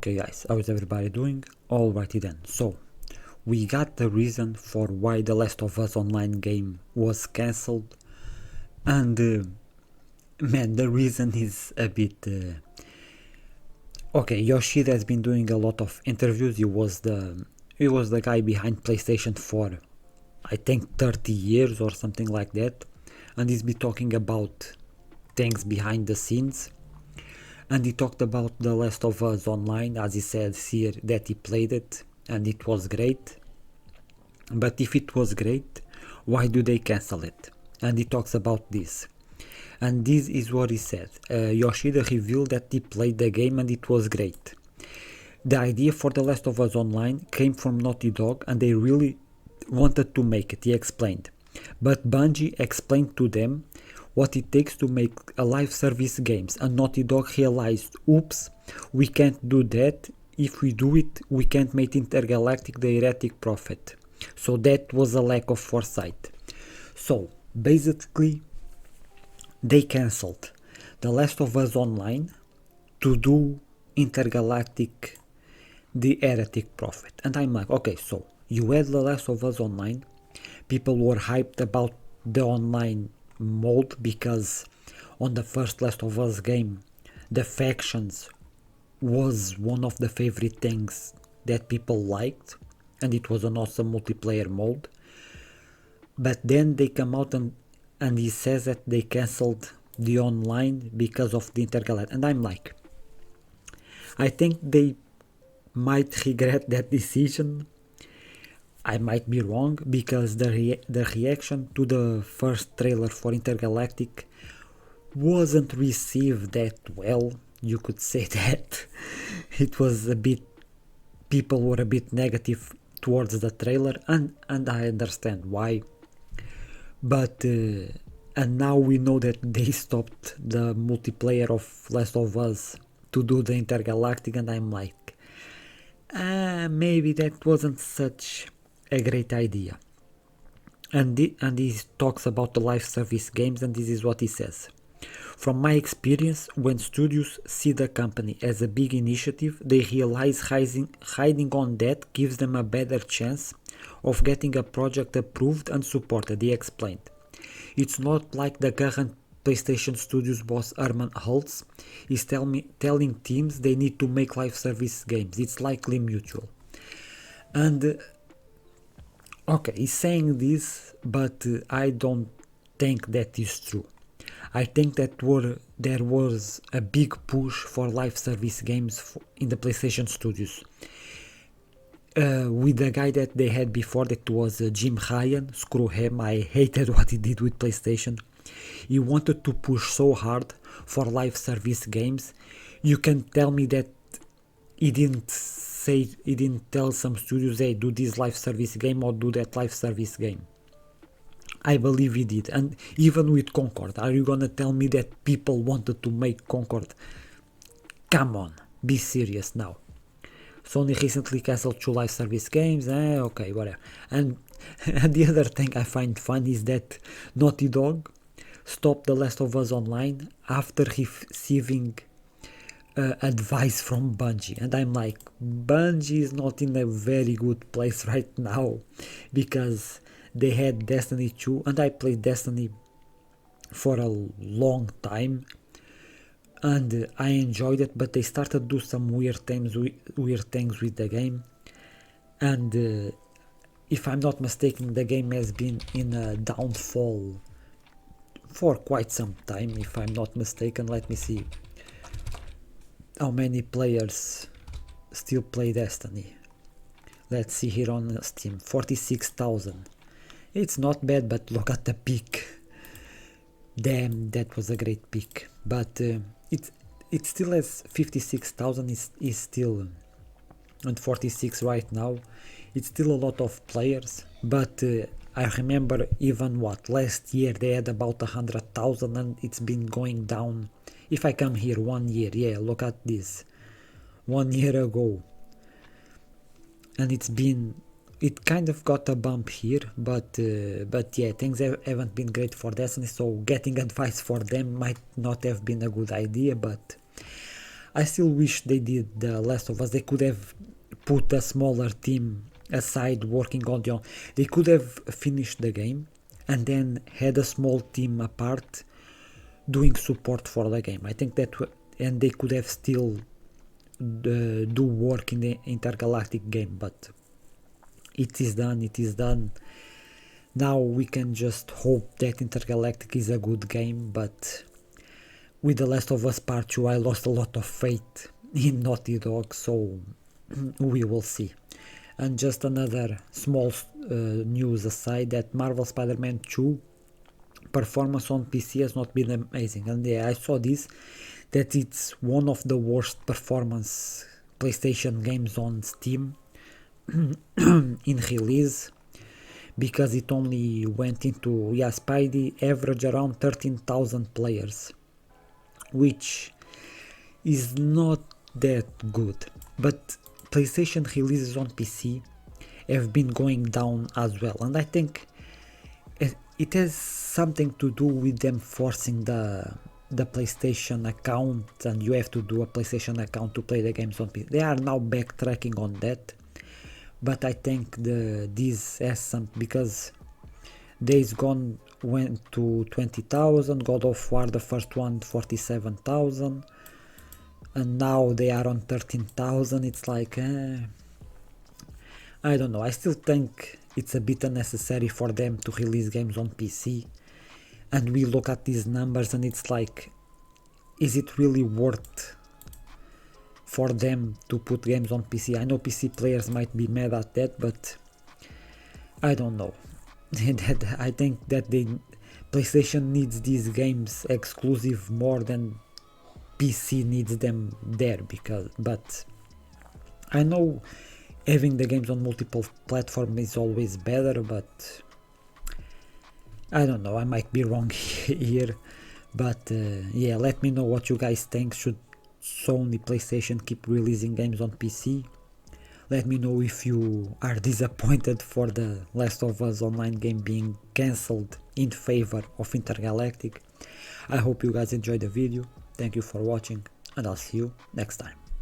Okay guys, how is everybody doing? Alrighty then, so we got the reason for why the Last of Us online game was cancelled, and man, the reason is a bit okay. Yoshida has been doing a lot of interviews. He was the guy behind PlayStation for I think 30 years or something like that, and he's been talking about things behind the scenes. And he talked about The Last of Us Online, as he says here that he played it and it was great. But if it was great, why do they cancel it? And he talks about this. And this is what he said. Yoshida revealed that he played the game and it was great. The idea for The Last of Us Online came from Naughty Dog and they really wanted to make it, he explained. But Bungie explained to them what it takes to make a live service games, and Naughty Dog realized, oops, we can't do that. If we do it, we can't make Intergalactic the heretic prophet. So that was a lack of foresight. So basically, they cancelled The Last of Us Online to do Intergalactic the heretic prophet. And I'm like, okay, so you had The Last of Us Online, people were hyped about the online mode because on the first Last of Us game the factions was one of the favorite things that people liked and it was an awesome multiplayer mode. But then they come out and he says that they cancelled the online because of the Intergalactic, and I'm like, I think they might regret that decision. I might be wrong because the reaction to the first trailer for Intergalactic wasn't received that well. You could say that it was a bit, people were a bit negative towards the trailer, and I understand why. But and now we know that they stopped the multiplayer of Last of Us to do the Intergalactic, and I'm like, maybe that wasn't such a great idea. And he talks about the live service games, and this is what he says. From my experience, when studios see the company as a big initiative, they realize hiding on that gives them a better chance of getting a project approved and supported, he explained. It's not like the current PlayStation Studios boss Herman Hultz is telling teams they need to make live service games. It's likely mutual. And okay, he's saying this, but I don't think that is true. I think that there was a big push for live service games in the PlayStation Studios. With the guy that they had before, that was Jim Ryan, screw him, I hated what he did with PlayStation. He wanted to push so hard for live service games. You can tell me that he didn't tell some studios, hey, do this live service game or do that live service game. I believe he did. And even with Concord, are you gonna tell me that people wanted to make Concord? Come on, be serious now. Sony recently cancelled 2 live service games, okay, whatever. And the other thing I find fun is that Naughty Dog stopped The Last of Us Online after receiving advice from Bungie, and I'm like, Bungie is not in a very good place right now because they had Destiny 2 and I played Destiny for a long time and I enjoyed it, but they started to do some weird things with the game, and if I'm not mistaken, the game has been in a downfall for quite some time. If I'm not mistaken, let me see how many players still play Destiny. Let's see here on Steam, 46,000. It's not bad, but look at the peak. Damn, that was a great peak. But it still has 56,000, is still, and 46 right now. It's still a lot of players, but I remember even last year they had about 100,000 and it's been going down. If I come here 1 year, yeah, look at this, 1 year ago, and it kind of got a bump here, but yeah, things haven't been great for Destiny, so getting advice for them might not have been a good idea, but I still wish they did The Last of Us. They could have put a smaller team aside working on the. They could have finished the game and then had a small team apart doing support for the game. I think that, and they could have still do work in the intergalactic game, but it is done. It is done. Now we can just hope that Intergalactic is a good game, but with The Last of Us Part 2 I lost a lot of faith in Naughty Dog, so we will see. And just another small news aside, that Marvel Spider-Man 2 performance on PC has not been amazing, and yeah, I saw this, that it's one of the worst performance PlayStation games on Steam in release, because it only went into, yeah, Spidey average around 13,000 players, which is not that good. But PlayStation releases on PC have been going down as well, and I think it has something to do with them forcing the PlayStation account, and you have to do a PlayStation account to play the games on PC. They are now backtracking on that, but I think this has some, because Days Gone went to 20,000, God of War the first one 47,000, and now they are on 13,000. It's like I don't know. I still think it's a bit unnecessary for them to release games on PC, and we look at these numbers and it's like, is it really worth for them to put games on PC? I know PC players might be mad at that, but I don't know. I think that PlayStation needs these games exclusive more than PC needs them there, but I know having the games on multiple platforms is always better, but I don't know, I might be wrong here. But yeah, let me know what you guys think. Should Sony PlayStation keep releasing games on PC? Let me know if you are disappointed for the Last of Us online game being cancelled in favor of Intergalactic. I hope you guys enjoyed the video. Thank you for watching, and I'll see you next time.